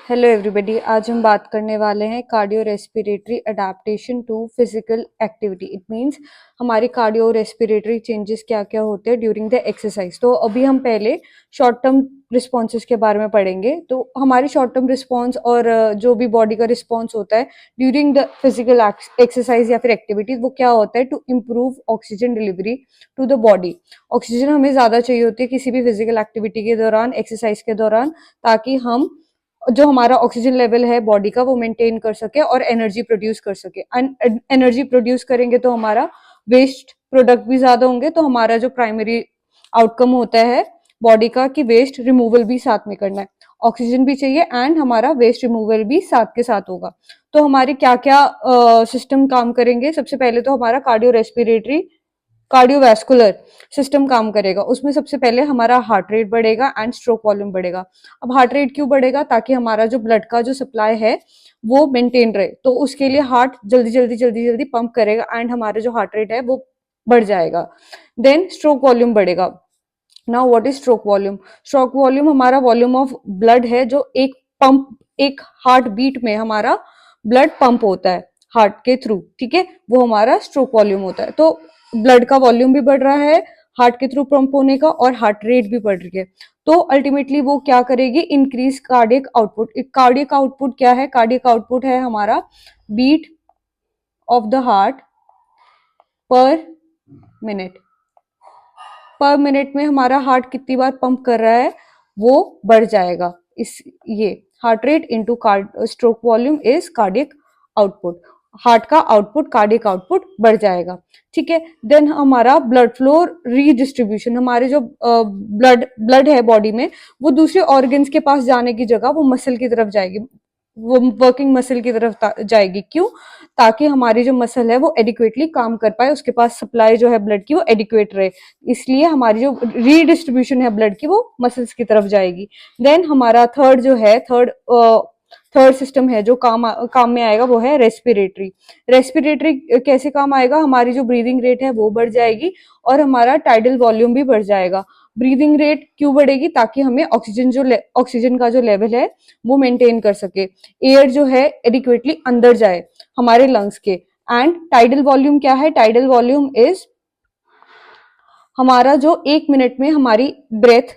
Hello everybody. आज हम बात करने वाले हैं cardio respiratory adaptation to physical activity. It means हमारी कार्डियो रेस्पिरेटरी चेंजेस क्या क्या होते हैं ड्यूरिंग द एक्सरसाइज। तो अभी हम पहले शॉर्ट टर्म रिस्पॉन्सेज के बारे में पढ़ेंगे। तो हमारी शॉर्ट टर्म रिस्पॉन्स और जो भी बॉडी का रिस्पॉन्स होता है ड्यूरिंग द फिजिकल एक्सरसाइज या फिर एक्टिविटीज, वो क्या होता है? To improve oxygen delivery to the body. Oxygen हमें ज़्यादा चाहिए होती है किसी भी फिजिकल एक्टिविटी के दौरान, एक्सरसाइज के दौरान, ताकि हम जो हमारा ऑक्सीजन लेवल है बॉडी का वो मेंटेन कर सके और एनर्जी प्रोड्यूस कर सके। एनर्जी प्रोड्यूस करेंगे तो हमारा वेस्ट प्रोडक्ट भी ज्यादा होंगे, तो हमारा जो प्राइमरी आउटकम होता है बॉडी का कि वेस्ट रिमूवल भी साथ में करना है। ऑक्सीजन भी चाहिए एंड हमारा वेस्ट रिमूवल भी साथ के साथ होगा। तो हमारे क्या क्या सिस्टम काम करेंगे? सबसे पहले तो हमारा कार्डियो रेस्पिरेटरी कार्डियोवैस्कुलर सिस्टम काम करेगा। उसमें सबसे पहले हमारा हार्ट रेट बढ़ेगा एंड स्ट्रोक वॉल्यूम बढ़ेगा। अब हार्ट रेट क्यों बढ़ेगा? ताकि हमारा जो ब्लड का जो सप्लाई है वो मेंटेन रहे, तो उसके लिए हार्ट जल्दी जल्दी जल्दी जल्दी पंप करेगा एंड हमारा जो हार्ट रेट है वो बढ़ जाएगा। देन स्ट्रोक वॉल्यूम बढ़ेगा। Now what is stroke volume? Stroke volume हमारा वॉल्यूम ऑफ ब्लड है जो एक हार्ट बीट में हमारा ब्लड पंप होता है हार्ट के थ्रू, ठीक है, वो हमारा स्ट्रोक वॉल्यूम होता है। तो ब्लड का वॉल्यूम भी बढ़ रहा है हार्ट के थ्रू पंप होने का, और हार्ट रेट भी बढ़ रही है। तो अल्टीमेटली वो क्या करेगी? Increase cardiac output. Cardiac output क्या है? कार्डियक आउटपुट है हमारा beat of the heart per minute. Per minute में हमारा हार्ट कितनी बार पंप कर रहा है वो बढ़ जाएगा। इस ये heart rate into stroke volume is cardiac output. Heart का आउटपुट, कार्डियक आउटपुट बढ़ जाएगा, ठीक है। देन हमारा ब्लड फ्लो रीडिस्ट्रीब्यूशन, हमारे जो ब्लड है बॉडी में वो दूसरे ऑर्गन्स के पास जाने की जगह वो मसल की तरफ जाएगी, वो वर्किंग मसल की तरफ जाएगी। क्यों? ताकि हमारी जो मसल है वो एडिक्वेटली काम कर पाए, उसके पास सप्लाई जो है ब्लड की वो एडिक्वेट रहे। इसलिए हमारी जो रीडिस्ट्रीब्यूशन है ब्लड की वो मसल्स की तरफ जाएगी। देन हमारा थर्ड सिस्टम है जो काम में आएगा वो है रेस्पिरेटरी। रेस्पिरेटरी कैसे काम आएगा? हमारी जो ब्रीदिंग रेट है वो बढ़ जाएगी और हमारा टाइडल वॉल्यूम भी बढ़ जाएगा। ब्रीदिंग रेट क्यों बढ़ेगी? ताकि हमें ऑक्सीजन का जो लेवल है वो मेंटेन कर सके, एयर जो है एडिक्वेटली अंदर जाए हमारे लंग्स के। एंड टाइडल वॉल्यूम क्या है? टाइडल वॉल्यूम इज हमारा जो एक मिनट में हमारी ब्रेथ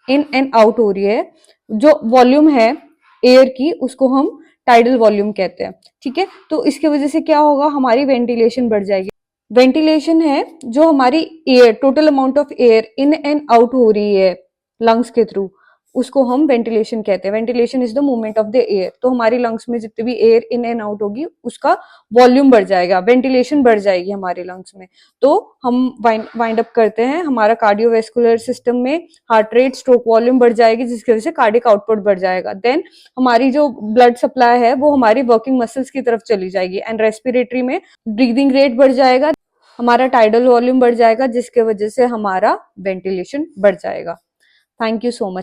इन एंड आउट हो रही है, जो वॉल्यूम है एयर की, उसको हम टाइडल वॉल्यूम कहते हैं, ठीक है। तो इसकी वजह से क्या होगा? हमारी वेंटिलेशन बढ़ जाएगी। वेंटिलेशन है जो हमारी air, total amount of air in and out हो रही है लंग्स के थ्रू, उसको हम वेंटिलेशन कहते हैं। Ventilation is the movement of the air. तो हमारी लंग्स में जितनी भी एयर इन एंड आउट होगी उसका वॉल्यूम बढ़ जाएगा, वेंटिलेशन बढ़ जाएगी हमारे लंग्स में। तो हम वाइंड अप करते हैं, हमारा कार्डियोवेस्कुलर सिस्टम में हार्ट रेट, स्ट्रोक वॉल्यूम बढ़ जाएगी जिसकी वजह से कार्डियक आउटपुट बढ़ जाएगा। देन हमारी जो ब्लड सप्लाई है वो हमारी वर्किंग मसल्स की तरफ चली जाएगी। एंड रेस्पिरेटरी में ब्रीदिंग रेट बढ़ जाएगा, हमारा टाइडल वॉल्यूम बढ़ जाएगा जिसके वजह से हमारा वेंटिलेशन बढ़ जाएगा। Thank you so much.